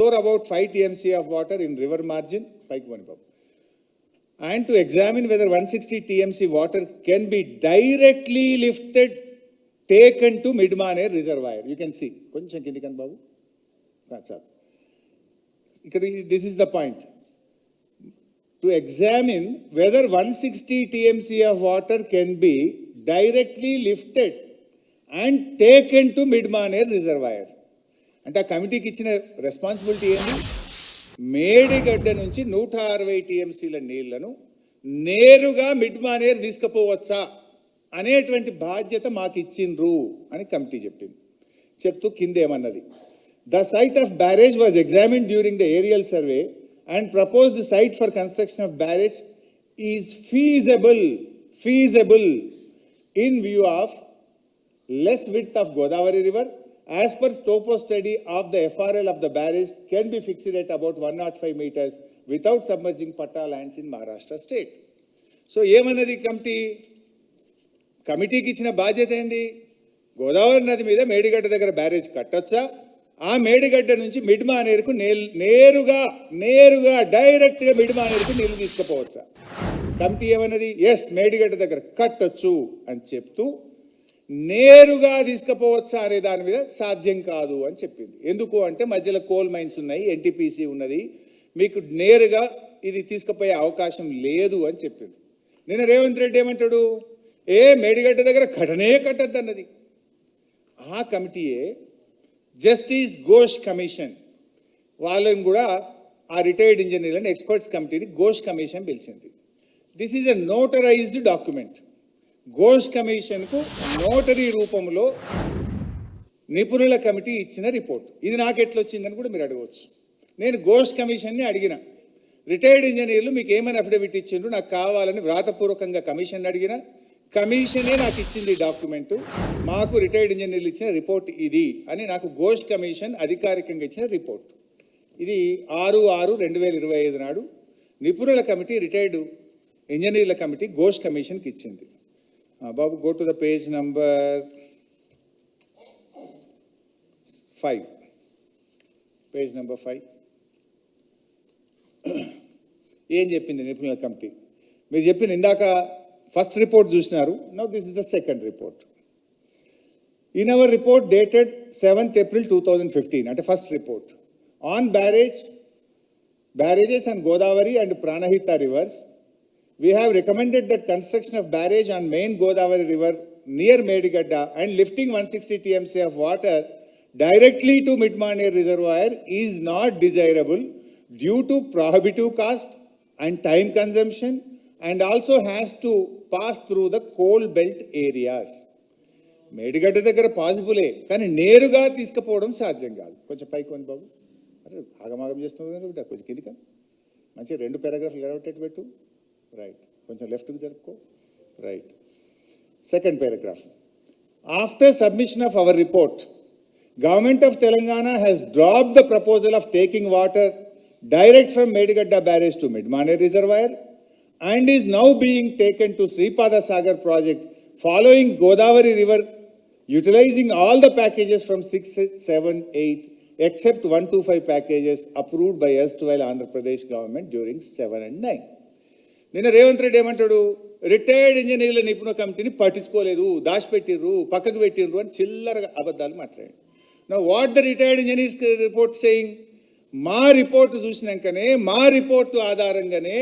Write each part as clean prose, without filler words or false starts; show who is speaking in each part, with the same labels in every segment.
Speaker 1: store about 5 TMC of water in river margin, and to examine whether 160 TMC water can be directly lifted, taken to Midmaner reservoir. You can see. This is the point. To examine whether 160 TMC of water can be directly lifted and taken to Midmaner reservoir. అంటే ఆ కమిటీకి ఇచ్చిన responsibility ఏంటి? మేడిగడ్డ నుంచి 160 టీఎంసీల నీళ్లను నేరుగా మిడ్మానేర్ తీసుకుపోవచ్చా అనేటువంటి బాధ్యత మాకు ఇచ్చిండ్రు అని కమిటీ చెప్పింది. చెప్తూ కిందేమన్నది, the site of barrage was examined during the aerial survey and proposed site for construction of barrage is feasible in view of less width of Godavari river. As per topo study of the FRL of the barrage can be fixed at about 105 meters without submerging Patta lands in Maharashtra state. So, ఏమన్నది కమిటీకి ఇచ్చిన బాధ్యత ఏంది? గోదావరి నది మీద మేడిగడ్డ దగ్గర barrage కట్టొచ్చా, ఆ మేడిగడ్డ నుంచి మిడ్మానేరుకు నేరుగా డైరెక్ట్గా మిడ్మానేరుకు నీళ్లు తీసుకుపోవచ్చా? కమిటీ ఏమన్నది? ఎస్, మేడిగడ్డ దగ్గర కట్టొచ్చు అని చెప్తూ నేరుగా తీసుకుపోవచ్చా అనే దాని మీద సాధ్యం కాదు అని చెప్పింది. ఎందుకు అంటే మధ్యలో కోల్ మైన్స్ ఉన్నాయి, ఎన్టీపీసీ ఉన్నది, మీకు నేరుగా ఇది తీసుకుపోయే అవకాశం లేదు అని చెప్పింది. నిన్న రేవంత్ రెడ్డి ఏమంటాడు? మేడిగడ్డ దగ్గర కట్టద్దు అన్నది. ఆ కమిటీయే జస్టిస్ ఘోష్ కమిషన్ వాళ్ళని కూడా, ఆ రిటైర్డ్ ఇంజనీర్లను ఎక్స్పర్ట్స్ కమిటీని ఘోష్ కమిషన్ పిలిచింది. This is a notarised document. Ghosh కమిషన్కు నోటరీ రూపంలో నిపుణుల కమిటీ ఇచ్చిన రిపోర్ట్. ఇది నాకు ఎట్లొచ్చిందని కూడా మీరు అడగవచ్చు. నేను ఘోష్ కమిషన్ని అడిగిన, రిటైర్డ్ ఇంజనీర్లు మీకు ఏమైనా అఫిడవిట్ ఇచ్చిండ్రు నాకు కావాలని వ్రాతపూర్వకంగా కమిషన్ అడిగిన, కమిషనే నాకు ఇచ్చింది డాక్యుమెంటు, మాకు రిటైర్డ్ ఇంజనీర్లు ఇచ్చిన రిపోర్ట్ ఇది అని నాకు ఘోష్ కమిషన్ అధికారికంగా ఇచ్చిన రిపోర్ట్. ఇది 6/6/2025 నాడు నిపుణుల కమిటీ, రిటైర్డ్ ఇంజనీర్ల కమిటీ ఘోష్ కమిషన్కి ఇచ్చింది. Babu, go to the page number 5. Page number 5. ఏం చెప్పింది నిపుణుల కమిటీ? మీరు చెప్పిన ఇందాక ఫస్ట్ రిపోర్ట్ చూసినారు. Now this is the second report. In our report dated 7th April 2015, అంటే first report on barrages on Godavari and Pranahita rivers, we have recommended that construction of barrage on main Godavari river near Medigadda and lifting 160 TMC of water directly to Midmaner reservoir is not desirable due to prohibitive cost and time consumption, and also has to pass through the coal belt areas. Medigadda దగ్గర పాసిబులే, కానీ నేరుగా తీసుకుపోవడం సాధ్యం కాదు. కొంచెం పైకొని బాబు, అరే ఆగమాగం చేస్తుంది బిడ్డ, కొంచెం కిందిక మంచిగా 2 పారాగ్రాఫ్లు ఎరవట్టేట్టు పెట్టు. రైట్, కొంచెం లెఫ్ట్కి జరుపుకో. Right, second paragraph. After submission of our report, government of Telangana has dropped the proposal of taking water direct from Medigadda barrage to Midmanair reservoir and is now being taken to Sripada Sagar project following Godavari river, utilizing all the packages from 6, 7, 8 except 125 packages approved by erstwhile Andhra Pradesh government during 7 and 9. నిన్న రేవంత్ రెడ్డి ఏమంటాడు? Retired ఇంజనీర్ల నిపుణ కమిటీని పట్టించుకోలేదు, దాచిపెట్టిర్రు, పక్కకు పెట్టిర్రు అని చిల్లరగా అబద్ధాలు మాట్లాడాడు. Now what the retired engineers report saying? మా రిపోర్టు చూసినాకనే, మా రిపోర్టు ఆధారంగానే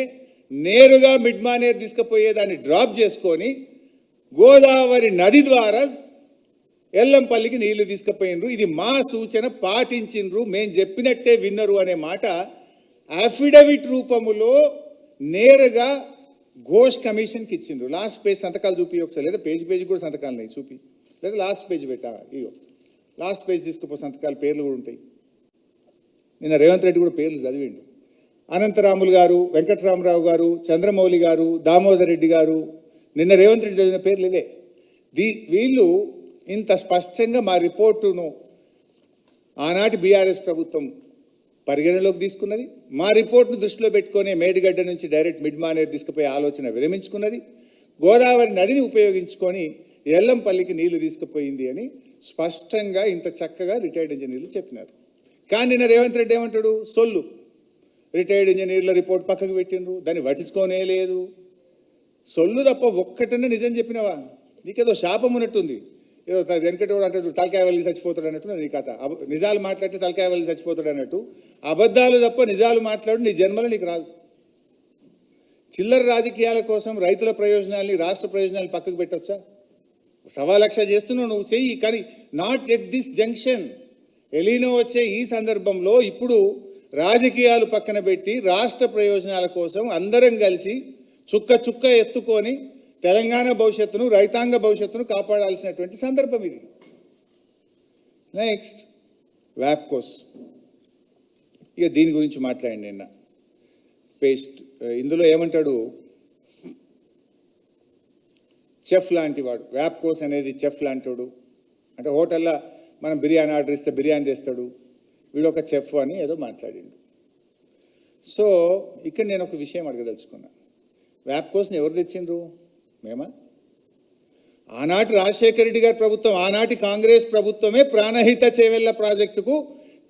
Speaker 1: నేరుగా మిడ్మానేర్ తీసుకుపోయేదాన్ని డ్రాప్ చేసుకొని గోదావరి నది ద్వారా ఎల్లంపల్లికి నీళ్లు తీసుకుపోయినరు. ఇది మా సూచన పాటించిండ్రు, మేము చెప్పినట్టే విన్నరు అనే మాట అఫిడవిట్ రూపములో నేరుగా ఘోష్ కమిషన్కి ఇచ్చిండ్రు. లాస్ట్ పేజ్ సంతకాలు చూపి ఒకసారి, లేదా పేజ్ కూడా సంతకాలు ఉన్నాయి చూపి, లేదా లాస్ట్ పేజ్ పెట్టా. ఇగో లాస్ట్ పేజ్ తీసుకుపో, సంతకాలు పేర్లు కూడా ఉంటాయి. నిన్న రేవంత్ రెడ్డి కూడా పేర్లు చదివిండు. అనంతరాములు గారు, వెంకటరామరావు గారు, చంద్రమౌళి గారు, దామోదర్ రెడ్డి గారు, నిన్న రేవంత్ రెడ్డి చదివిన పేర్లు ఇవే. వీళ్ళు ఇంత స్పష్టంగా మా రిపోర్టును ఆనాటి బీఆర్ఎస్ ప్రభుత్వం పరిగణలోకి తీసుకున్నది. మా రిపోర్ట్ను దృష్టిలో పెట్టుకొని మేడిగడ్డ నుంచి డైరెక్ట్ మిడ్మానేర్ తీసుకుపోయే ఆలోచన విరమించుకున్నది. గోదావరి నదిని ఉపయోగించుకొని ఎల్లంపల్లికి నీళ్లు తీసుకుపోయింది అని స్పష్టంగా ఇంత చక్కగా రిటైర్డ్ ఇంజనీర్లు చెప్పినారు. కానీ నిన్న రేవంత్ రెడ్డి ఏమంటాడు? సొల్లు రిటైర్డ్ ఇంజనీర్ల రిపోర్ట్ పక్కకు పెట్టిండ్రు, దాన్ని పట్టించుకోనే లేదు. సొల్లు తప్ప ఒక్కటన్నా నిజం చెప్పినవా? నీకేదో శాపం ఉన్నట్టుంది. ఏదో వెనకటి కూడా అంటాడు తలకాయ వెళ్ళి చచ్చిపోతాడు అన్నట్టు నీ కథ. నిజాలు మాట్లాడితే తలకాయ వెళ్ళి చచ్చిపోతాడు అన్నట్టు అబద్ధాలు తప్ప నిజాలు మాట్లాడు నీ జన్మలో నీకు రాదు. చిల్లర రాజకీయాల కోసం రైతుల ప్రయోజనాల్ని, రాష్ట్ర ప్రయోజనాలు పక్కకు పెట్టొచ్చా? 1,00,000 చేస్తున్నావు నువ్వు, చెయ్యి. కానీ నాట్ ఎట్ దిస్ జంక్షన్. ఎలీనో వచ్చే ఈ సందర్భంలో ఇప్పుడు రాజకీయాలు పక్కన పెట్టి రాష్ట్ర ప్రయోజనాల కోసం అందరం కలిసి చుక్క చుక్క ఎత్తుకొని తెలంగాణ భవిష్యత్తును, రైతాంగ భవిష్యత్తును కాపాడాల్సినటువంటి సందర్భం ఇది. నెక్స్ట్ వ్యాప్కోస్. ఇక దీని గురించి మాట్లాడండి నిన్న పేస్ట్. ఇందులో ఏమంటాడు? చెఫ్ లాంటి వాడు వ్యాప్కోస్ అనేది. చెఫ్ లాంటివాడు అంటే హోటల్లో మనం బిర్యానీ ఆర్డర్ ఇస్తే బిర్యానీ తెస్తాడు, వీడు ఒక చెఫ్ అని ఏదో మాట్లాడిండు. సో ఇక్కడ నేను ఒక విషయం అడగదలుచుకున్నా. వ్యాప్కోస్ని ఎవరు తెచ్చిండ్రు? మేమా? ఆనాటి రాజశేఖర రెడ్డి గారి ప్రభుత్వం, ఆనాటి కాంగ్రెస్ ప్రభుత్వమే ప్రాణహిత చేవెళ్ల ప్రాజెక్టుకు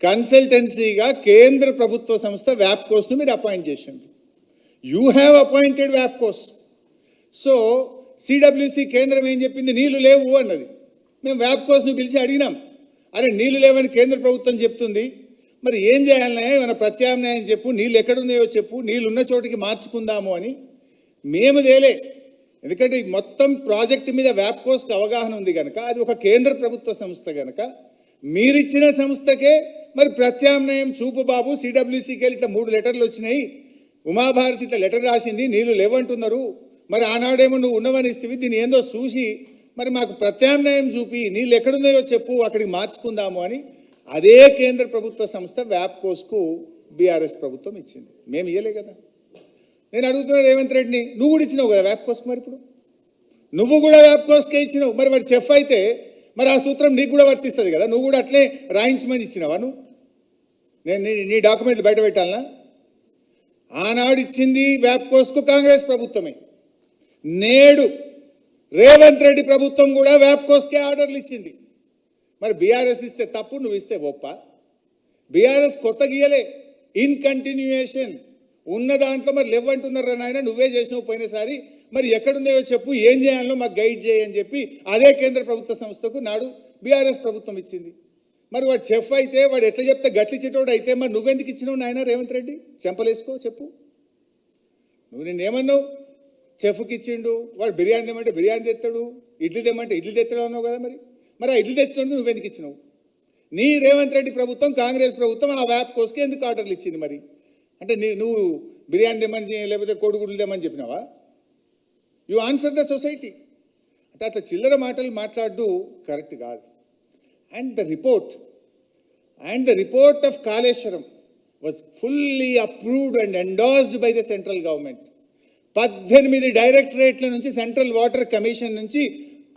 Speaker 1: కన్సల్టెన్సీగా కేంద్ర ప్రభుత్వ సంస్థ వ్యాప్కోస్ను మీరు అపాయింట్ చేసిండ్రు. యూ హ్యావ్ అపాయింటెడ్ వ్యాప్కోస్. సో సిడబ్ల్యూసి కేంద్రం ఏం చెప్పింది? నీళ్లు లేవు అన్నది. మేము వ్యాప్కోస్ను పిలిచి అడిగినాం, అరే నీళ్లు లేవని కేంద్ర ప్రభుత్వం చెప్తుంది, మరి ఏం చేయాలనే? ఏమైనా ప్రత్యామ్నాయం చెప్పు, నీళ్ళు ఎక్కడున్నాయో చెప్పు, నీళ్ళు ఉన్న చోటికి మార్చుకుందాము అని మేము తేలే. ఎందుకంటే మొత్తం ప్రాజెక్టు మీద వ్యాప్కోస్కి అవగాహన ఉంది కనుక, అది ఒక కేంద్ర ప్రభుత్వ సంస్థ కనుక మీరిచ్చిన సంస్థకే మరి ప్రత్యామ్నాయం చూపు బాబు. సిడబ్ల్యూసీకి వెళ్ళి ఇట్లా 3 లెటర్లు వచ్చినాయి, ఉమాభారతి ఇట్లా లెటర్ రాసింది, నీళ్లు లేవంటున్నారు, మరి ఆనాడేమో నువ్వు ఉన్నవని ఇస్తే దీన్ని ఏందో చూసి మరి మాకు ప్రత్యామ్నాయం చూపి నీళ్ళు ఎక్కడున్నాయో చెప్పు, అక్కడికి మార్చుకుందాము అని అదే కేంద్ర ప్రభుత్వ సంస్థ వ్యాప్కోస్కు బీఆర్ఎస్ ప్రభుత్వం ఇచ్చింది. మేము ఇవ్వలే కదా. నేను అడుగుతున్నా రేవంత్ రెడ్డిని, నువ్వు కూడా ఇచ్చినావు కదా వ్యాప్కోస్కి, మరి ఇప్పుడు నువ్వు కూడా వ్యాప్కోస్కే ఇచ్చినావు, మరి వాడు చెఫ్ అయితే మరి ఆ సూత్రం నీకు కూడా వర్తిస్తుంది కదా. నువ్వు కూడా అట్లే రాయించమని ఇచ్చినావా? నువ్వు నేను నీ డాక్యుమెంట్లు బయట పెట్టాలనా? ఆనాడు ఇచ్చింది వ్యాప్కోస్కు కాంగ్రెస్ ప్రభుత్వమే. నేడు రేవంత్ రెడ్డి ప్రభుత్వం కూడా వ్యాప్కోస్కే ఆర్డర్లు ఇచ్చింది. మరి బీఆర్ఎస్ ఇస్తే తప్పు, నువ్వు ఇస్తే ఒప్ప. బీఆర్ఎస్ కొత్త గీయలే, ఇన్ కంటిన్యూయేషన్ ఉన్న దాంట్లో మరి లేవంటున్నారు నాయన, నువ్వే చేసినావు పోయినసారి, మరి ఎక్కడున్నాయో చెప్పు, ఏం చేయాలో మాకు గైడ్ చేయని చెప్పి అదే కేంద్ర ప్రభుత్వ సంస్థకు నాడు బీఆర్ఎస్ ప్రభుత్వం ఇచ్చింది. మరి వాడు చెఫ్ అయితే, వాడు ఎట్లా చెప్తే గట్లిచ్చేటోడు అయితే మరి నువ్వెందుకు ఇచ్చినావు నాయన రేవంత్ రెడ్డి? చెంపలేసుకో చెప్పు. నువ్వు నిన్నేమన్నావు? చెఫ్కి ఇచ్చిండు, వాడు బిర్యానీ తెమ్మంటే బిర్యానీ తెస్తాడు, ఇడ్లీ తెమ్మంటే ఇడ్లీ తెస్తాడు అన్నావు కదా. మరి ఆ ఇడ్లీ తెచ్చినట్టు నువ్వెందుకు ఇచ్చినావు? నీ రేవంత్ రెడ్డి ప్రభుత్వం, కాంగ్రెస్ ప్రభుత్వం ఆ వ్యాప్కోస్కి ఎందుకు ఆర్డర్లు ఇచ్చింది? మరి అంటే నువ్వు బిర్యానీ తెమ్మని లేకపోతే కోడిగుడ్లు తెమ్మని చెప్పినావా? You answer the society. అంటే అట్లా చిల్లర మాటలు మాట్లాడు కరెక్ట్ కాదు. And the report of Kaleshwaram was fully approved and endorsed by the central government. 18 డైరెక్టరేట్ల నుంచి, సెంట్రల్ వాటర్ కమిషన్ నుంచి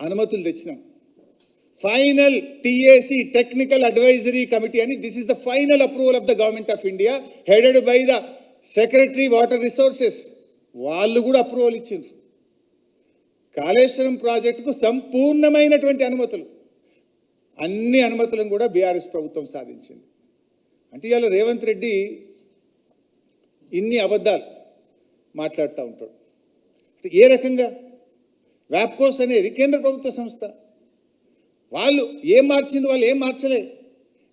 Speaker 1: అనుమతులు తెచ్చినాం. Final TAC, technical advisory committee అని, this is the final approval of the government of India, headed by the secretary water resources. వాళ్ళు కూడా approval ఇచ్చిండ్రు. కాళేశ్వరం ప్రాజెక్టుకు సంపూర్ణమైనటువంటి అనుమతులు, అన్ని అనుమతులను కూడా బీఆర్ఎస్ ప్రభుత్వం సాధించింది. అంటే ఇవాళ రేవంత్ రెడ్డి ఇన్ని అబద్ధాలు మాట్లాడుతూ ఉంటాడు. అంటే ఏ రకంగా? వ్యాప్కోస్ అనేది కేంద్ర ప్రభుత్వ సంస్థ, వాళ్ళు ఏం మార్చింది, వాళ్ళు ఏం మార్చలే,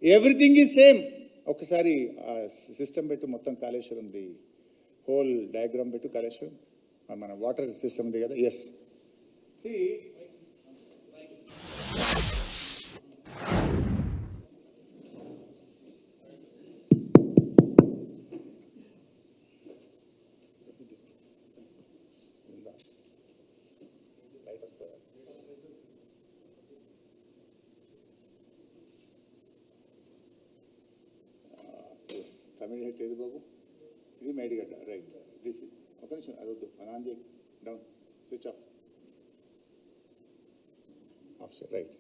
Speaker 1: ఎవ్రీథింగ్ ఈజ్ సేమ్. ఒకసారి సిస్టమ్ పెట్టు, మొత్తం కాళేశ్వరంది హోల్ డయాగ్రామ్ పెట్టు. కాళేశ్వరం మన వాటర్ సిస్టమ్ ఉంది కదా. ఎస్, తమిళ హెట్ ఏది బాబు? ఇది మేడిగడ్డ, రైట్. దిస్ ఒక నిమిషం, అది వద్దు, మన ఆన్ చేయి, down, switch off, off sir, right.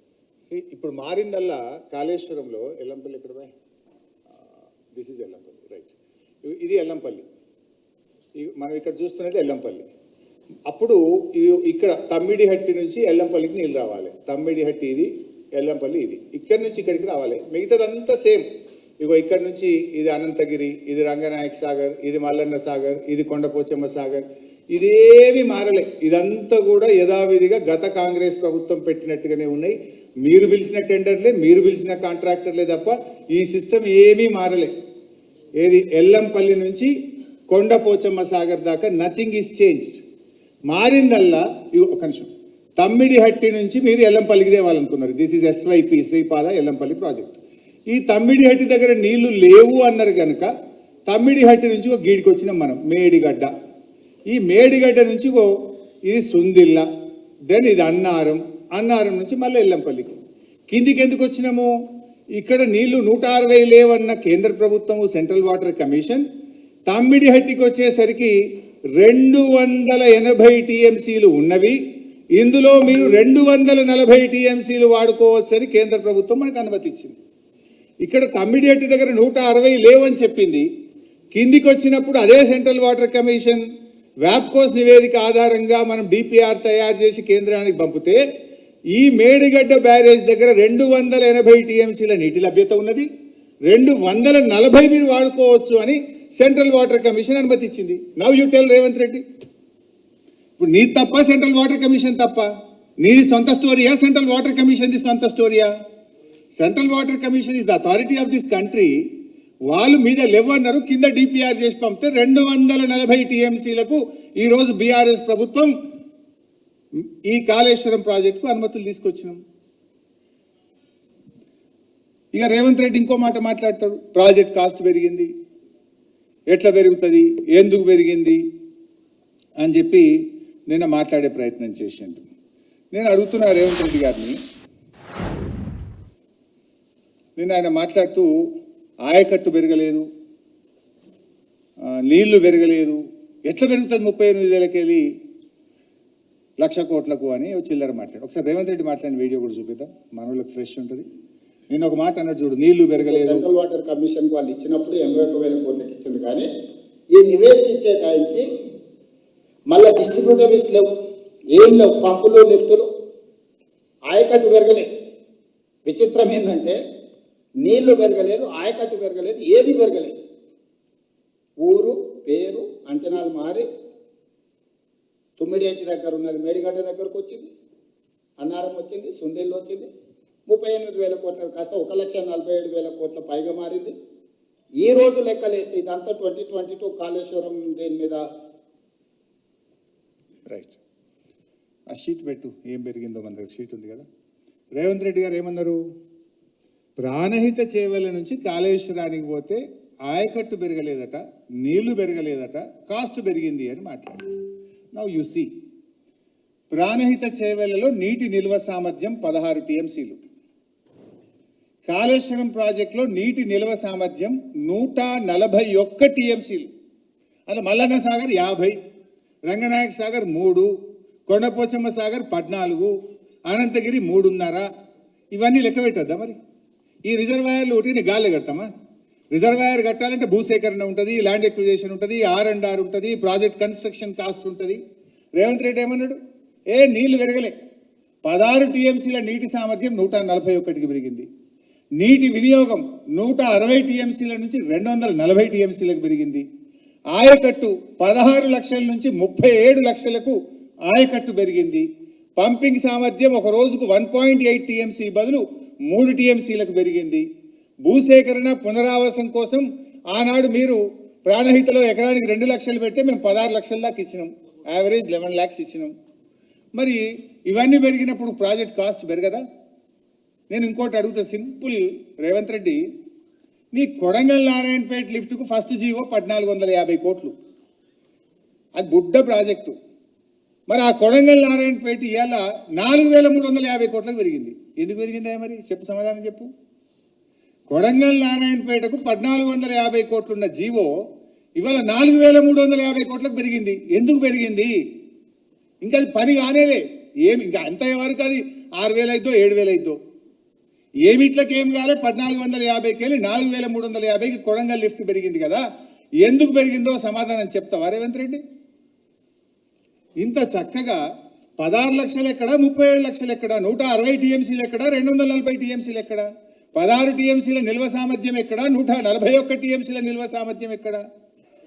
Speaker 1: ఇప్పుడు మారిందల్లా కాళేశ్వరంలో ఎల్లంపల్లి ఎక్కడ boy? This is Ellampalli, right. ఇది ఎల్లంపల్లి, మనం ఇక్కడ చూస్తున్నది ఎల్లంపల్లి. అప్పుడు ఇక్కడ తమ్మిడిహట్టి నుంచి ఎల్లంపల్లికి నీళ్ళు రావాలి. తమ్మిడిహట్టి ఇది, ఎల్లంపల్లి ఇది, ఇక్కడి నుంచి ఇక్కడికి రావాలి. మిగతాదంతా సేమ్. ఇగో ఇక్కడ నుంచి ఇది అనంతగిరి, ఇది రంగనాయక్ సాగర్, ఇది మల్లన్న సాగర్, ఇది కొండపోచమ్మ సాగర్, ఇదేమి మారలే. ఇదంతా కూడా యథావిధిగా గత కాంగ్రెస్ ప్రభుత్వం పెట్టినట్టుగానే ఉన్నాయి. మీరు పిలిచిన టెండర్లే, మీరు పిలిచిన కాంట్రాక్టర్లే తప్ప ఈ సిస్టమ్ ఏమీ మారలే. ఏది ఎల్లంపల్లి నుంచి కొండపోచమ్మ సాగర్ దాకా నథింగ్ ఈజ్ చేంజ్డ్. మారిందల్లా ఒక నిమిషం, తమ్మిడిహట్టి నుంచి మీరు ఎల్లంపల్లికి తేవాలనుకున్నారు. This is SYP Sripada Yellampalli project. ఈ తమ్మిడిహట్టి దగ్గర నీళ్లు లేవు అన్నారు కనుక తమ్మిడిహట్టి నుంచి ఒక గీడికి వచ్చినాం మనం, మేడిగడ్డ. ఈ మేడిగడ్డ నుంచి ఇది సుందిల్ల, దెన్ ఇది అన్నారం, అన్నారం నుంచి మళ్ళీ ఎల్లంపల్లికి. కిందికి ఎందుకు వచ్చినాము? ఇక్కడ నీళ్లు 160 లేవన్న కేంద్ర ప్రభుత్వము, సెంట్రల్ వాటర్ కమిషన్, తమ్మిడిహట్టికి వచ్చేసరికి 280 TMCలు ఉన్నవి, ఇందులో మీరు 240 TMCలు వాడుకోవచ్చని కేంద్ర ప్రభుత్వం మనకు అనుమతి ఇచ్చింది. ఇక్కడ తమ్మిడిహట్టి దగ్గర 160 లేవని చెప్పింది. కిందికి వచ్చినప్పుడు అదే సెంట్రల్ వాటర్ కమిషన్ వ్యాప్కోస్ నివేదిక ఆధారంగా మనం DPR తయారు చేసి కేంద్రానికి పంపితే ఈ మేడిగడ్డ బ్యారేజ్ దగ్గర 280 TMCల నీటి లభ్యత ఉన్నది, 240 మీరు వాడుకోవచ్చు అని సెంట్రల్ వాటర్ కమిషన్ అనుమతి ఇచ్చింది. Now you tell Revanth Reddy, ఇప్పుడు నీ తప్ప సెంట్రల్ వాటర్ కమిషన్ తప్ప? నీది సొంత స్టోరీయా, సెంట్రల్ వాటర్ కమిషన్ది సొంత స్టోరీయా? Central water commission is the authority of this country. వాళ్ళు మీద లేవన్నారు, కింద DPR చేసి పంపితే 240 TMCలకు ఈరోజు BRS ప్రభుత్వం ఈ కాళేశ్వరం ప్రాజెక్టుకు అనుమతులు తీసుకొచ్చినాం. ఇక రేవంత్ రెడ్డి ఇంకో మాట మాట్లాడతాడు, ప్రాజెక్ట్ కాస్ట్ పెరిగింది, ఎట్లా పెరుగుతుంది, ఎందుకు పెరిగింది అని చెప్పి నిన్న మాట్లాడే ప్రయత్నం చేసిండు. నేను అడుగుతున్నా రేవంత్ రెడ్డి గారిని, నిన్న ఆయన మాట్లాడుతూ ఆయకట్టు పెరగలేదు, నీళ్లు పెరగలేదు, ఎట్లా పెరుగుతుంది 38,000కి వెళ్ళి 1,00,000 కోట్లకు అని చిల్లర మాట్లాడు. ఒకసారి రేవంత్ రెడ్డి మాట్లాడిన వీడియో కూడా చూపిద్దాం, మనోళ్ళకి ఫ్రెష్ ఉంటుంది. నేను ఒక మాట అన్నట్టు చూడు, నీళ్లు పెరగలేదు.
Speaker 2: సెంట్రల్ వాటర్ కమిషన్ వాళ్ళు ఇచ్చినప్పుడు 81,000 కోట్లకి ఇచ్చింది, కానీ ఈ నివేదిక ఇచ్చే టైంకి మళ్ళీ డిస్ట్రిబ్యూటరీస్ లేవు, ఏం లేవు, పంపులు లిఫ్టులు, ఆయకట్టు పెరగలేదు. విచిత్రం ఏంటంటే నీళ్లు పెరగలేదు, ఆయకట్టు పెరగలేదు, ఏది పెరగలేదు. ఊరు పేరు అంచనాలు మారి తుమ్మిడిహట్టి దగ్గర ఉన్నది మేడిగడ్డ దగ్గరకు వచ్చింది, అన్నారం వచ్చింది, సుందేళ్ళు వచ్చింది, 38,000 కోట్ల కాస్త 1,47,000 కోట్ల పైగా మారింది. ఈ రోజు లెక్కలేస్తే ఇదంతా 2022 కాళేశ్వరం దేని మీద.
Speaker 1: రైట్, ఆ షీట్ పెట్టు, ఏం పెరిగిందో మన దగ్గర షీట్ ఉంది కదా. రేవంత్ రెడ్డి గారు ఏమన్నారు? ప్రాణహిత చేవెళ్ళ నుంచి కాళేశ్వరానికి పోతే ఆయకట్టు పెరగలేదట, నీళ్లు పెరగలేదట, కాస్ట్ పెరిగింది అని మాట్లాడారు. నౌ యు సీ, ప్రాణహిత చేవెళ్లలో నీటి నిల్వ సామర్థ్యం 16 TMCలు, కాళేశ్వరం ప్రాజెక్టులో నీటి నిల్వ సామర్థ్యం 141 TMCలు. అలా మల్లన్న సాగర్ 50, రంగనాయక సాగర్ 3, కొండపోచమ్మ సాగర్ 14, అనంతగిరి 3.5. ఇవన్నీ లెక్క పెట్టద్దా మరి? ఈ రిజర్వాయర్లు ఒకటి గాలి కడతామా? రిజర్వాయర్ కట్టాలంటే భూసేకరణ ఉంటుంది, ల్యాండ్ ఎక్విజిషన్ ఉంటుంది, R&R ఉంటుంది, ప్రాజెక్ట్ కన్స్ట్రక్షన్ కాస్ట్ ఉంటుంది. రేవంత్ రెడ్డి ఏమన్నాడు? నీళ్లు పెరగలే, 16 TMCల నీటి సామర్థ్యం 141కి పెరిగింది. నీటి వినియోగం 160 TMCల నుంచి 240 TMCలకు పెరిగింది. ఆయకట్టు 16 లక్షల నుంచి 37 లక్షలకు ఆయకట్టు పెరిగింది. పంపింగ్ సామర్థ్యం ఒక రోజుకు 1.8 TMC బదులు 3 TMCలకు పెరిగింది. భూసేకరణ పునరావాసం కోసం ఆనాడు మీరు ప్రాణహితలో ఎకరానికి 2 లక్షలు పెడితే మేము 16 లక్షల దాకా ఇచ్చినాం, యావరేజ్ 11 lakhs ఇచ్చినాం. మరి ఇవన్నీ పెరిగినప్పుడు ప్రాజెక్ట్ కాస్ట్ పెరగదా? నేను ఇంకోటి అడుగుతా సింపుల్, రేవంత్ రెడ్డి, నీ కొడంగల్ నారాయణపేట లిఫ్ట్కు ఫస్ట్ జీవో 1,450 కోట్లు, అది బుడ్డ ప్రాజెక్టు. మరి ఆ కొడంగల్ నారాయణపేట ఇవాళ 4,350 కోట్లకు పెరిగింది. ఎందుకు పెరిగిందా మరి? చెప్పు, సమాధానం చెప్పు. కొడంగల్ నారాయణపేటకు 1,450 కోట్లున్న జీవో ఇవాళ 4,350 కోట్లకు పెరిగింది. ఎందుకు పెరిగింది? ఇంకా అది పని కానేలే, ఏమి ఇంకా అంత వరకు అది 6,000 అయిద్దో 7,000 అయిద్దో, ఏమిట్లకి ఏం కాలే. 1,450కి వెళ్ళి 4,350కి కొడంగల్ లిఫ్ట్ పెరిగింది కదా. ఎందుకు పెరిగిందో సమాధానం చెప్తావా రేవంత్ రెడ్డి? ఇంత చక్కగా 16 లక్షలు ఎక్కడ, 37 లక్షలు ఎక్కడ, 160 TMCలు ఎక్కడ, 240 TMCలు ఎక్కడ? 16 టీఎంసీల నిల్వ సామర్థ్యం ఎక్కడ, 141 టీఎంసీల నిల్వ సామర్థ్యం ఎక్కడ?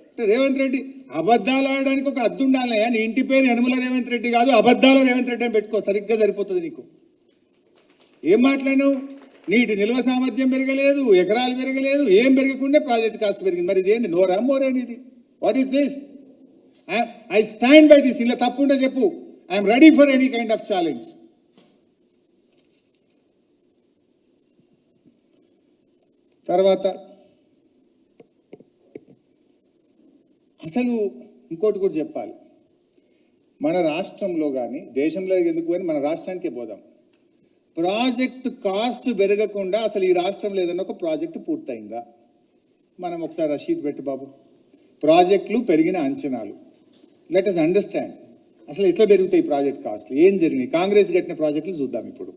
Speaker 1: అంటే రేవంత్ రెడ్డి అబద్ధాలు ఆడడానికి ఒక అద్దు ఉండాలయ్యా. నీ ఇంటి పేరు యనుమల రేవంత్ రెడ్డి కాదు, అబద్ధాల రేవంత్ రెడ్డి అని పెట్టుకో, సరిగ్గా సరిపోతుంది నీకు. ఏం మాట్లాడాను? నీటి నిల్వ సామర్థ్యం పెరగలేదు, ఎకరాలు పెరగలేదు, ఏం పెరగకుండా ప్రాజెక్ట్ కాస్ట్ పెరిగింది. మరి ఇదేంది నోరా మోరేనిది? What is this? I stand by this. ఇలా తప్పుంటే చెప్పు. I'm ready for any kind of challenge. తర్వాత అసలు ఇంకోటి కూడా చెప్పాలి. మన రాష్ట్రంలో కానీ దేశంలో ఎందుకు కానీ మన రాష్ట్రానికే పోదాం. ప్రాజెక్టు కాస్ట్ పెరగకుండా అసలు ఈ రాష్ట్రంలో ఏదైనా ఒక ప్రాజెక్టు పూర్తయిందా? మనం ఒకసారి షీట్ పెట్టు బాబు. ప్రాజెక్టులు పెరిగిన అంచనాలు. లెట్ us అండర్స్టాండ్ అసలు ఎట్లా పెరుగుతాయి ప్రాజెక్ట్ కాస్ట్లు, ఏం జరిగినాయి. కాంగ్రెస్ కట్టిన ప్రాజెక్టులు చూద్దాం ఇప్పుడు.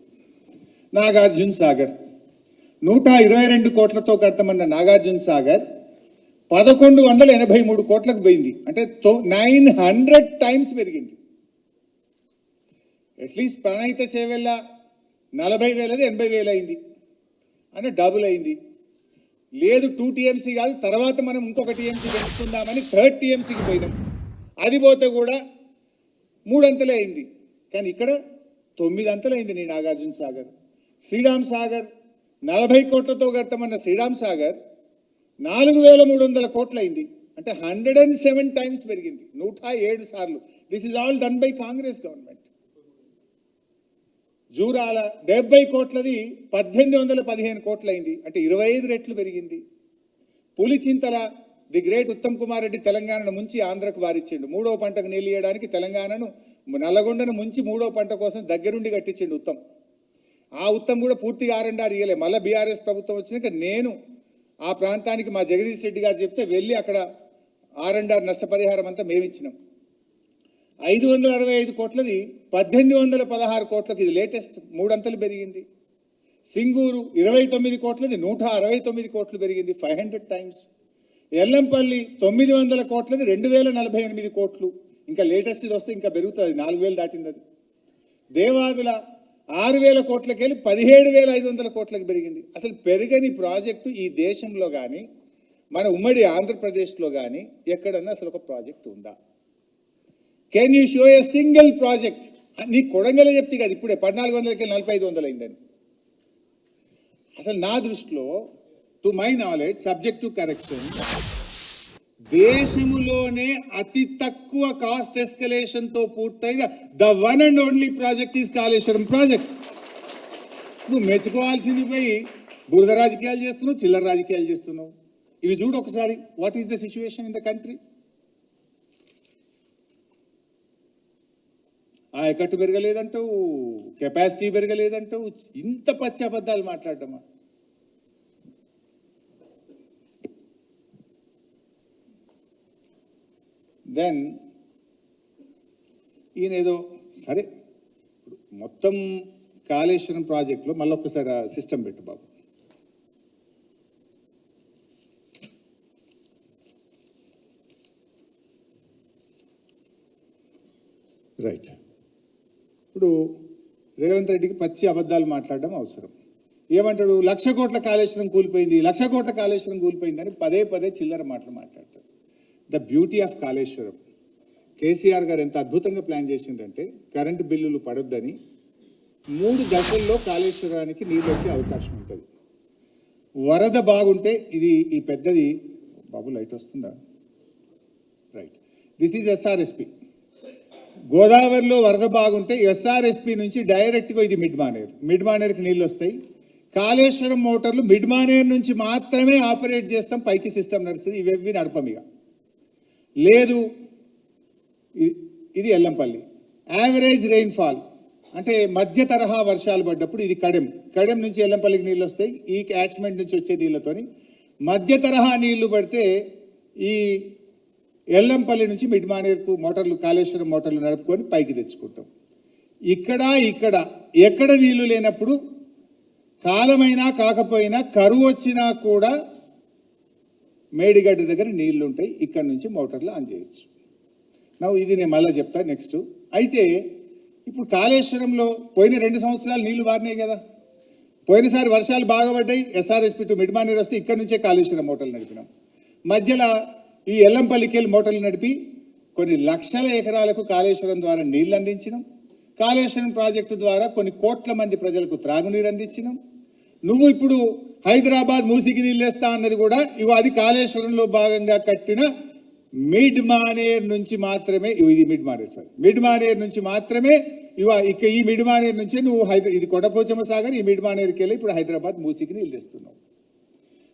Speaker 1: నాగార్జున సాగర్ 122 కోట్లతో కడతామన్న నాగార్జున సాగర్ 1183 కోట్లకు పోయింది. అంటే 900 టైమ్స్ పెరిగింది. అట్లీస్ట్ ప్రణాయిత చేవెళ్ళ 40,000 80,000 అయింది, అంటే డబుల్ అయింది. లేదు 2 టీఎంసీ కాదు, తర్వాత మనం ఇంకొక టీఎంసీ పెంచుకుందామని 3rd టీఎంసీకి పోయినాం. అది పోతే కూడా 3 అంతలే అయింది. కానీ ఇక్కడ 9 అంతలు అయింది నీ నాగార్జున సాగర్. శ్రీరామ్ సాగర్ 40 కోట్లతో కడతామన్న శ్రీరామ్ సాగర్ 4,300 కోట్లు అయింది. అంటే 107 టైమ్స్ పెరిగింది, 107 సార్లు. This is all done by Congress government. Jurala 70 కోట్లది 1,815 కోట్లు అయింది, అంటే 25 రెట్లు పెరిగింది. పులిచింతల ది గ్రేట్ ఉత్తమ్ కుమార్ రెడ్డి తెలంగాణను ముంచి ఆంధ్రకు వారిచ్చిండు. 3వ పంటకు నీళ్ళు ఇవ్వడానికి తెలంగాణను నల్లగొండను ముంచి 3వ పంట కోసం దగ్గరుండి కట్టించిండు ఉత్తమ్. ఆ ఉత్తమ్ కూడా పూర్తిగా R&R ఇయ్యలే. మళ్ళీ బీఆర్ఎస్ ప్రభుత్వం వచ్చినాక నేను ఆ ప్రాంతానికి మా జగదీష్ రెడ్డి గారు చెప్తే వెళ్ళి అక్కడ R&R నష్టపరిహారం అంతా మేమిచ్చినాం. 565 కోట్లది 1,816 కోట్లకి, ఇది లేటెస్ట్ 3 అంతలు పెరిగింది. సింగూరు 29 కోట్లది 169 కోట్లు పెరిగింది, 500 టైమ్స్. ఎల్లంపల్లి 900 కోట్లది 2,048 కోట్లు, ఇంకా లేటెస్ట్ ఇది వస్తే ఇంకా పెరుగుతుంది, 4,000 దాటింది అది. దేవాదుల 6,000 కోట్లకి వెళ్ళి 17,500 కోట్లకు పెరిగింది. అసలు పెరగని ప్రాజెక్టు ఈ దేశంలో కానీ మన ఉమ్మడి ఆంధ్రప్రదేశ్లో కానీ ఎక్కడన్నా అసలు ఒక ప్రాజెక్ట్ ఉందా? Can you show a single project? నీ కొడంగలే చెప్తే కదా ఇప్పుడే 1,400కి 4,500 అయిందని. అసలు నా దృష్టిలో, to my knowledge, subject to correction, దేశములోనే అతి తక్కువ కాస్ట్ ఎస్కలేషన్తో పూర్తయిన the one and only project is Kaleshwaram project. నువ్వు మెచ్చుకోవాల్సింది పోయి బురద రాజకీయాలు చేస్తున్నావు, చిల్లర రాజకీయాలు చేస్తున్నావు. ఇవి చూడు ఒకసారి, what is the situation in the country. ఆయకట్టు పెరగలేదంటావు, కెపాసిటీ పెరగలేదంటావు, ఇంత పచ్చి అబద్ధాలు మాట్లాడటమా? దెన్ ఈయనేదో సరే మొత్తం కాళేశ్వరం ప్రాజెక్టులో మళ్ళీ ఒక్కసారి సిస్టమ్ పెట్టు బాబు. రైట్. ఇప్పుడు రేవంత్ రెడ్డికి పచ్చి అబద్ధాలు మాట్లాడడం అవసరం. ఏమంటాడు? 1,00,000 కోట్ల కాళేశ్వరం కూలిపోయింది, 1,00,000 కోట్ల కాళేశ్వరం కూలిపోయిందని పదే పదే చిల్లర మాటలు మాట్లాడతాడు. The beauty of Kaleshwaram, KCR గారు ఎంత అద్భుతంగా ప్లాన్ చేసిందంటే కరెంటు బిల్లులు పడొద్దని 3 దశల్లో కాళేశ్వరానికి నీళ్ళు వచ్చే అవకాశం ఉంటుంది. వరద బాగుంటే ఇది ఈ పెద్దది బాబు, లైట్ వస్తుందా? రైట్. This is SRSP. గోదావరిలో వరద బాగుంటే ఎస్ఆర్ఎస్పి నుంచి డైరెక్ట్గా ఇది మిడ్ మానేర్కి నీళ్ళు వస్తాయి. కాళేశ్వరం మోటార్లు మిడ్ మానేర్ నుంచి మాత్రమే ఆపరేట్ చేస్తాం, పైకి సిస్టమ్ నడుస్తుంది, ఇవేవి నడపం. ఇక లేదు, ఇది ఎల్లంపల్లి. యావరేజ్ రెయిన్ఫాల్ అంటే మధ్య తరహా వర్షాలు పడ్డప్పుడు ఇది కడెం నుంచి ఎల్లంపల్లికి నీళ్ళు వస్తాయి. ఈ క్యాచ్మెంట్ నుంచి వచ్చే నీళ్ళతోని మధ్య తరహా నీళ్లు పడితే ఈ ఎల్లంపల్లి నుంచి మిడ్ మానేర్కు మోటార్లు, కాళేశ్వరం మోటార్లు నడుపుకొని పైకి తెచ్చుకుంటాం. ఇక్కడ ఎక్కడ నీళ్లు లేనప్పుడు, కాలమైనా కాకపోయినా కరువు వచ్చినా కూడా మేడిగడ్డ దగ్గర నీళ్లు ఉంటాయి, ఇక్కడ నుంచి మోటార్లు ఆన్ చేయొచ్చు. ఇది నేను మళ్ళీ చెప్తా నెక్స్ట్. అయితే ఇప్పుడు కాళేశ్వరంలో పోయిన 2 సంవత్సరాలు నీళ్లు వారినాయి కదా, పోయినసారి వర్షాలు బాగా పడ్డాయి, ఎస్ఆర్ఎస్పి టు మిడ్మానేర్ వస్తే ఇక్కడ నుంచే కాళేశ్వరం మోటార్లు నడిపినాం. మధ్యలో ఈ ఎల్లంపల్లికి వెళ్ళి మోటార్లు నడిపి కొన్ని లక్షల ఎకరాలకు కాళేశ్వరం ద్వారా నీళ్లు అందించినాం. కాళేశ్వరం ప్రాజెక్టు ద్వారా కొన్ని కోట్ల మంది ప్రజలకు త్రాగునీరు అందించినాం. నువ్వు ఇప్పుడు హైదరాబాద్ మూసికి నీళ్ళేస్తా అన్నది కూడా ఇగో అది కాళేశ్వరంలో భాగంగా కట్టిన మిడ్ మానేర్ నుంచి మాత్రమే, ఇది mid Maner sir, mid Maner నుంచి మాత్రమే ఇక ఈ మిడ్ మానేర్ నుంచే నువ్వు ఇది కొండపోచమ్మ సాగర్, ఈ మిడ్ మానేర్కి వెళ్ళి ఇప్పుడు హైదరాబాద్ మూసికి నీళ్ళు తెస్తున్నావు.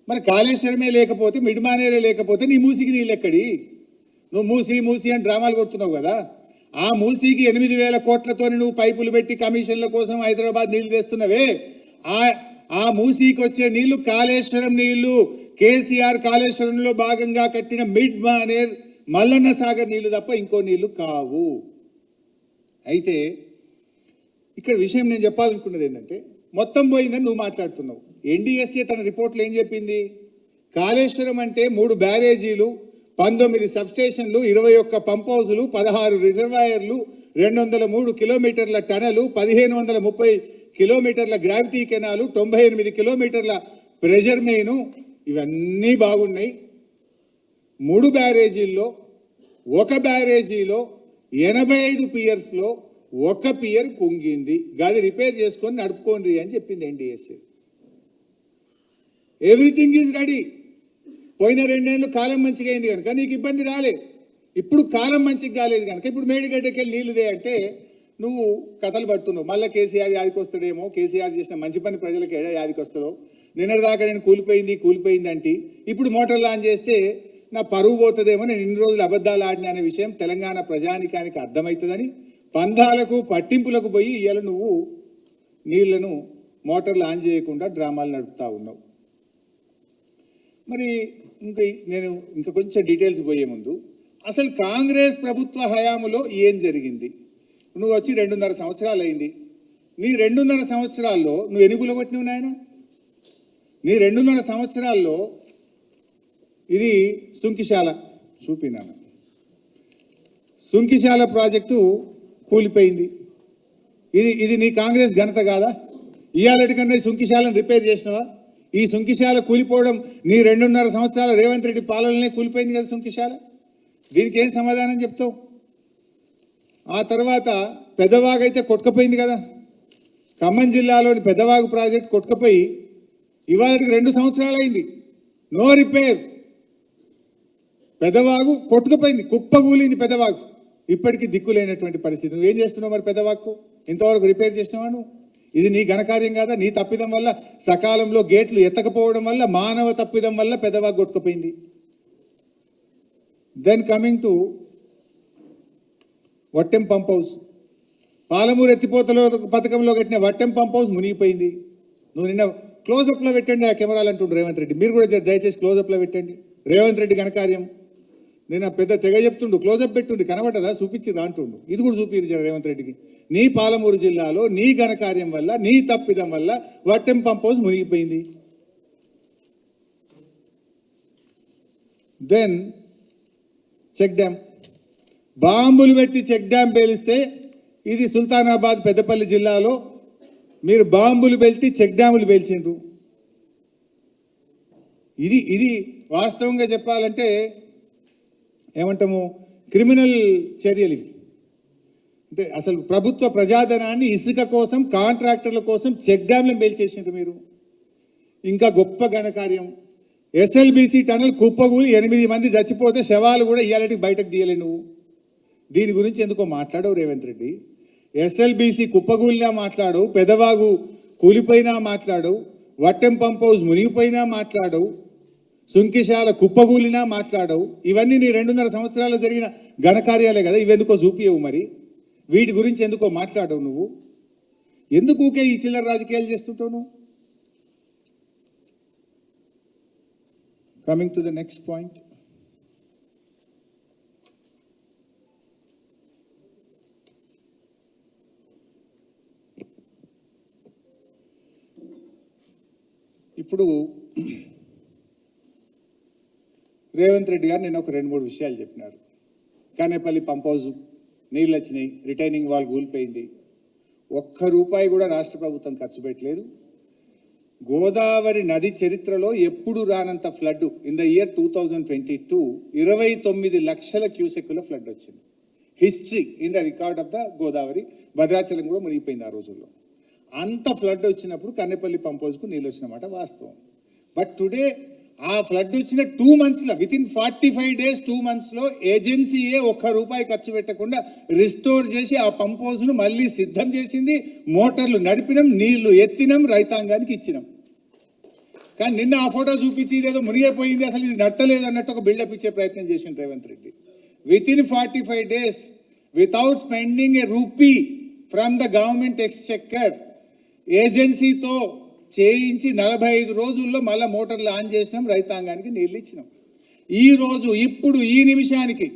Speaker 1: మరి కాళేశ్వరమే లేకపోతే, మిడ్ మానేరే లేకపోతే నీ మూసికి నీళ్ళు ఎక్కడి? నువ్వు మూసి అని డ్రామాలు కొడుతున్నావు కదా. ఆ మూసికి 8,000 కోట్లతో నువ్వు పైపులు పెట్టి కమిషన్ల కోసం హైదరాబాద్ నీళ్లు తెస్తున్నవే, ఆ మూసికి వచ్చే నీళ్లు కాళేశ్వరం నీళ్లు, కేసీఆర్ కాళేశ్వరంలో భాగంగా కట్టిన మిడ్ మానేర్ మల్లన్న సాగర్ నీళ్లు తప్ప ఇంకో నీళ్లు కావు. అయితే ఇక్కడ విషయం నేను చెప్పాలనుకున్నది ఏంటంటే, మొత్తం పోయిందని నువ్వు మాట్లాడుతున్నావు. ఎన్డీఎస్ఏ తన రిపోర్ట్లో ఏం చెప్పింది? కాళేశ్వరం అంటే 3 బ్యారేజీలు, 19 సబ్స్టేషన్లు, 21 పంప్ హౌజులు, 16 రిజర్వాయర్లు, 203 కిలోమీటర్ల టనలు, 1530 కిలోమీటర్ల గ్రావిటీ కెనాలు, 98 కిలోమీటర్ల ప్రెషర్ మెయిను, ఇవన్నీ బాగున్నాయి. 3 బ్యారేజీల్లో 1 బ్యారేజీలో 85 పియర్స్లో 1 పియర్ కుంగింది, గది రిపేర్ చేసుకొని నడుపుకోండి అని చెప్పింది ఎన్డీఎస్ఏ. Everything is ready. పోయిన 2 ఏళ్ళు కాలం మంచిగా అయింది కనుక నీకు ఇబ్బంది రాలే. ఇప్పుడు కాలం మంచిగా కాలేదు కనుక ఇప్పుడు మేడిగడ్డకి వెళ్ళి నీళ్ళుదే అంటే నువ్వు కథలు పడుతున్నావు. మళ్ళీ కేసీఆర్ యాదికి వస్తాడేమో, కేసీఆర్ చేసిన మంచి పని ప్రజలకు ఏడా యాదికి వస్తుందో. నిన్నటిదాకా నేను కూలిపోయింది అంటే ఇప్పుడు మోటార్లు ఆన్ చేస్తే నా పరువు పోతుందేమో, నేను ఇన్ని రోజులు అబద్ధాలు ఆడిన అనే విషయం తెలంగాణ ప్రజానికానికి అర్థమవుతుందని పందాలకు పట్టింపులకు పోయి ఇవాళ నువ్వు నీళ్లను మోటార్లు ఆన్ చేయకుండా డ్రామాలు నడుపుతా ఉన్నావు. మరి ఇంకా కొంచెం డీటెయిల్స్ పోయే ముందు అసలు కాంగ్రెస్ ప్రభుత్వ హయాములో ఏం జరిగింది? నువ్వు వచ్చి 2.5 సంవత్సరాలు అయింది. నీ 2.5 సంవత్సరాల్లో నువ్వు ఎన్ని గులగొట్టినావు నాయన? నీ 2.5 సంవత్సరాల్లో ఇది సుంకిశాల చూపినాను, సుంకిశాల ప్రాజెక్టు కూలిపోయింది. ఇది నీ కాంగ్రెస్ ఘనత కాదా? ఇవాళటికన్నా సుంకిశాలను రిపేర్ చేసినావా? ఈ సుంకిశాల కూలిపోవడం నీ 2.5 సంవత్సరాల రేవంత్ రెడ్డి పాలననే కూలిపోయింది కదా సుంకిశాల. దీనికి ఏం సమాధానం చెప్తావు? ఆ తర్వాత పెద్దవాగు అయితే కొట్టుకుపోయింది కదా, ఖమ్మం జిల్లాలోని పెద్దవాగు ప్రాజెక్ట్ కొట్టుకుపోయి ఇవాళకి 2 సంవత్సరాలు అయింది, నో రిపేర్. పెద్దవాగు కొట్టుకుపోయింది, కుప్పగూలింది పెద్దవాగు, ఇప్పటికీ దిక్కులేనటువంటి పరిస్థితి. నువ్వేం చేస్తున్నావు మరి? పెద్దవాగు ఇంతవరకు రిపేర్ చేసినావా నువ్వు? ఇది నీ ఘనకార్యం కాదా? నీ తప్పిదం వల్ల, సకాలంలో గేట్లు ఎత్తకపోవడం వల్ల, మానవ తప్పిదం వల్ల పెద్దవాగు కొట్టుకుపోయింది. Then coming to Vattem pump house, Palamuru ఎత్తిపోతలో పథకంలో కట్టిన వట్టెం పంప్ హౌస్ మునిగిపోయింది. నువ్వు నిన్న క్లోజప్లో పెట్టండి ఆ కెమెరాలు అంటుండ్రు రేవంత్ రెడ్డి. మీరు కూడా దయచేసి క్లోజప్లో పెట్టండి. రేవంత్ రెడ్డి ఘనకార్యం నేను పెద్ద తెగ చెప్తుండు, క్లోజప్ పెట్టుండి, కనబడ్డదా? చూపించి రాంటుండు. ఇది కూడా చూపించారు రేవంత్ రెడ్డికి. నీ పాలమూరు జిల్లాలో నీ ఘనకార్యం వల్ల, నీ తప్పిదం వల్ల వట్టెం పంప్ హౌస్ మునిగిపోయింది. దెన్ చెక్ డ్యామ్, బాంబులు పెట్టి చెక్ డ్యామ్ పేలిస్తే, ఇది సుల్తానాబాద్ పెద్దపల్లి జిల్లాలో మీరు బాంబులు పెట్టి చెక్ డ్యాములు పేల్చిండ్రు. ఇది వాస్తవంగా చెప్పాలంటే ఏమంటాము, క్రిమినల్ చర్యలు ఇవి. అంటే అసలు ప్రభుత్వ ప్రజాధనాన్ని ఇసుక కోసం, కాంట్రాక్టర్ల కోసం చెక్ డ్యామ్లను పేల్చేసిండ్రు మీరు. ఇంకా గొప్ప ఘనకార్యం, ఎస్ఎల్బీసీ టనల్ కుప్పగూలి 8 మంది చచ్చిపోతే శవాలు కూడా ఇవాళకి బయటకు తీయలే నువ్వు. దీని గురించి ఎందుకో మాట్లాడవు రేవంత్ రెడ్డి. ఎస్ఎల్బీసీ కుప్పగూలినా మాట్లాడవు, పెదవాగు కూలిపోయినా మాట్లాడవు, వట్టెం పంప్ హౌస్ మునిగిపోయినా మాట్లాడవు, సుంకిశాల కుప్పగూలినా మాట్లాడవు. ఇవన్నీ నీ 2.5 సంవత్సరాలు జరిగిన ఘనకార్యాలే కదా, ఇవెందుకో చూపియవు. మరి వీటి గురించి ఎందుకో మాట్లాడవు నువ్వు. ఎందుకు ఊకే ఈ చిల్లర రాజకీయాలు చేస్తుంటావు నువ్వు? Coming to the next point, ఇప్పుడు రేవంత్ రెడ్డి గారు నేను ఒక 2-3 విషయాలు చెప్పినారు. కానేపల్లి పంప్ హౌస్ నీళ్ళు వచ్చినాయి, రిటైనింగ్ వాల్ కూలిపోయింది, ఒక్క రూపాయి కూడా రాష్ట్ర ప్రభుత్వం ఖర్చు పెట్టలేదు. గోదావరి నది చరిత్రలో ఎప్పుడు రానంత ఫ్లడ్ ఇన్ ద ఇయర్ 2022 29 లక్షల క్యూసెక్కుల ఫ్లడ్ వచ్చింది. History in the record of the Godavari. Bhadrachalam కూడా మునిగిపోయింది ఆ రోజుల్లో. అంత ఫ్లడ్ వచ్చినప్పుడు కన్నెపల్లి పంప్ హౌస్కు నీళ్ళు వచ్చినమాట వాస్తవం. బట్ టుడే ఆ ఫ్లడ్ వచ్చిన 2 monthsలో విత్ ఇన్ 45 days 2 monthsలో ఏజెన్సీయే ₹1 ఖర్చు పెట్టకుండా రిస్టోర్ చేసి ఆ పంప్ హౌస్ను మళ్ళీ సిద్ధం చేసింది. మోటార్లు నడిపినాం, నీళ్లు ఎత్తినాం, రైతాంగానికి ఇచ్చినాం. కానీ నిన్న ఆ ఫోటో చూపించి ఇదేదో మునిగిపోయింది, అసలు ఇది నట్టలేదు అన్నట్టు ఒక బిల్డప్ ఇచ్చే ప్రయత్నం చేసిన Revanth Reddy. Within 45 days without spending a rupee from the government exchequer ఏజెన్సీతో చేయించి 45 రోజుల్లో మళ్ళీ మోటార్లు ఆన్ చేసినాం, రైతాంగానికి నీళ్ళు ఇచ్చినాం. ఈ రోజు ఇప్పుడు ఈ నిమిషానికి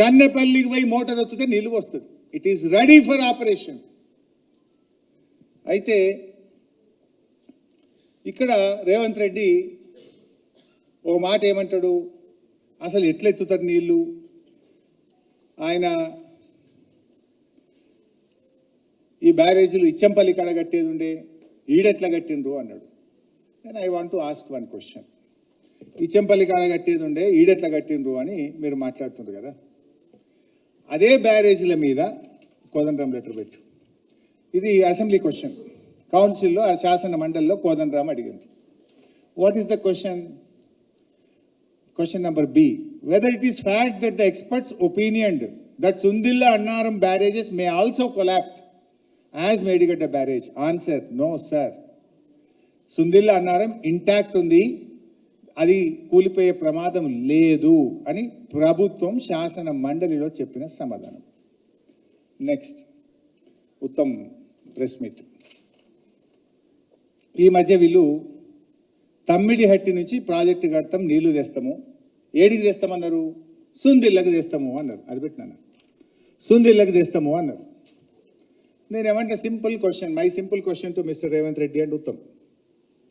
Speaker 1: కన్నెపల్లికి పోయి మోటార్ వస్తుంటే నీళ్ళు వస్తుంది. It is ready for operation. అయితే ఇక్కడ రేవంత్ రెడ్డి ఒక మాట ఏమంటాడు, అసలు ఎట్లా ఎత్తుతారు నీళ్ళు, ఆయన ఈ బ్యారేజీలు ఇచ్చంపల్లి కాడ కట్టేది ఉండే ఈడెట్లా కట్టిండ్రు అన్నాడు. నేను I want to ask one question. Ichampalli కాడ కట్టేది ఉండే ఈడెట్లా కట్టిండ్రు అని మీరు మాట్లాడుతుండ్రు కదా, అదే బ్యారేజీల మీద కోదండరాం లెటర్ పెట్టు. ఇది అసెంబ్లీ క్వశ్చన్. కౌన్సిల్లో ఆ శాసన మండలిలో కోదండరాం అడిగింది. What is the question? Question number B, whether it is fact that the experts opinioned that Sundilla Annaram barrages may also collapse as Medigadda barrage. Answer, no sir. Sundilla Annaram intact ఉంది, అది కూలిపోయే ప్రమాదం లేదు అని ప్రభుత్వం శాసన మండలిలో చెప్పిన సమాధానం. Next, Uttam press meet. ఈ మధ్య వీళ్ళు తమ్మిడిహట్టి నుంచి ప్రాజెక్టు కడతాం, నీళ్లు తెస్తాము, ఏడికి తెస్తామన్నారు, సుందిళ్ళకి తెస్తాము అన్నారు. అది పెట్టినాను, సుందిళ్ళకి తెస్తాము అన్నారు. నేనేమంటే simple question, my simple question to mister Revanth Reddy and Uttam,